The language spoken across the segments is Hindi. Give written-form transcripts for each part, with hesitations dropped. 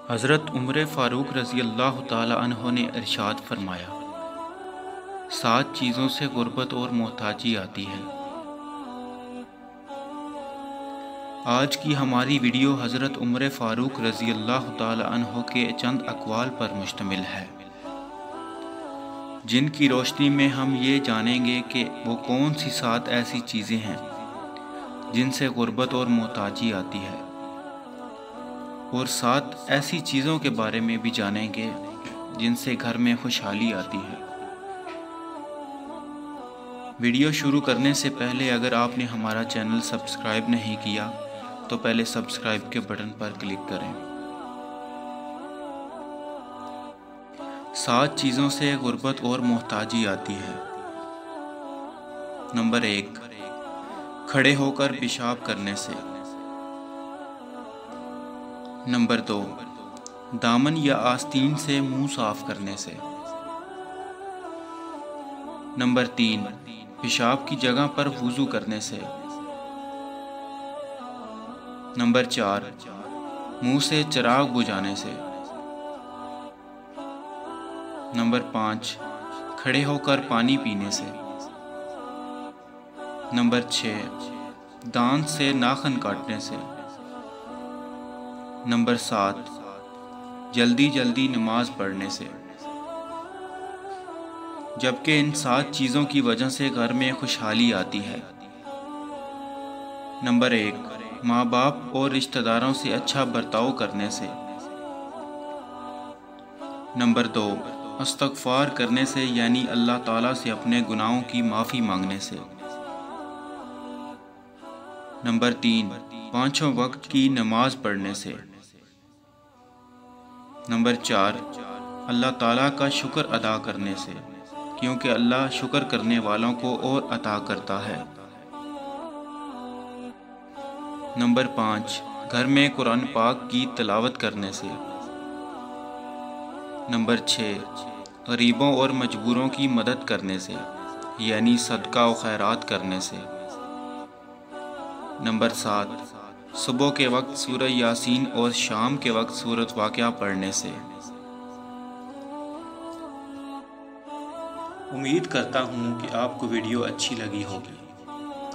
हज़रत उमर फ़ारूक रज़ी अल्लाह ताला अन्हो ने इरशाद फरमाया, 7 चीज़ों से गुर्बत और मोहताजी आती है। आज की हमारी वीडियो हज़रत उमर फ़ारूक रज़ी अल्लाह ताला अन्हो के चंद अक़वाल पर मुश्तमिल है, जिनकी रोशनी में हम ये जानेंगे कि वो कौन सी 7 ऐसी चीज़ें हैं जिनसे गुर्बत और मोहताजी आती है, और 7 ऐसी चीज़ों के बारे में भी जानेंगे जिनसे घर में खुशहाली आती है। वीडियो शुरू करने से पहले अगर आपने हमारा चैनल सब्सक्राइब नहीं किया तो पहले सब्सक्राइब के बटन पर क्लिक करें। 7 चीज़ों से गुर्बत और मोहताजी आती है। नंबर 1, खड़े होकर पेशाब करने से। नंबर 2, दामन या आस्तीन से मुंह साफ करने से। नंबर 3, पेशाब की जगह पर वुज़ू करने से। नंबर 4, मुंह से चिराग बुझाने से। नंबर 5, खड़े होकर पानी पीने से। नंबर 6, दांत से नाखून काटने से। नंबर 7, जल्दी जल्दी नमाज पढ़ने से। जबकि इन 7 चीज़ों की वजह से घर में खुशहाली आती है। नंबर 1, माँ बाप और रिश्तेदारों से अच्छा बर्ताव करने से। नंबर 2, इस्तग़फ़ार करने से, यानी अल्लाह ताला से अपने गुनाहों की माफ़ी मांगने से। नंबर 3, 5 वक्त की नमाज पढ़ने से। नंबर 4, अल्लाह ताला का शुक्र अदा करने से, क्योंकि अल्लाह शुक्र करने वालों को और अता करता है। नंबर 5, घर में कुरान पाक की तिलावत करने से। नंबर 6, गरीबों और मजबूरों की मदद करने से, यानी सदका व खैरात करने से। नंबर 7, सुबह के वक्त सूरह यासीन और शाम के वक्त सूरत वाक़िया पढ़ने से। उम्मीद करता हूँ कि आपको वीडियो अच्छी लगी होगी।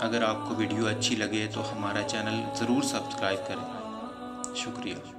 अगर आपको वीडियो अच्छी लगे तो हमारा चैनल ज़रूर सब्सक्राइब करें। शुक्रिया।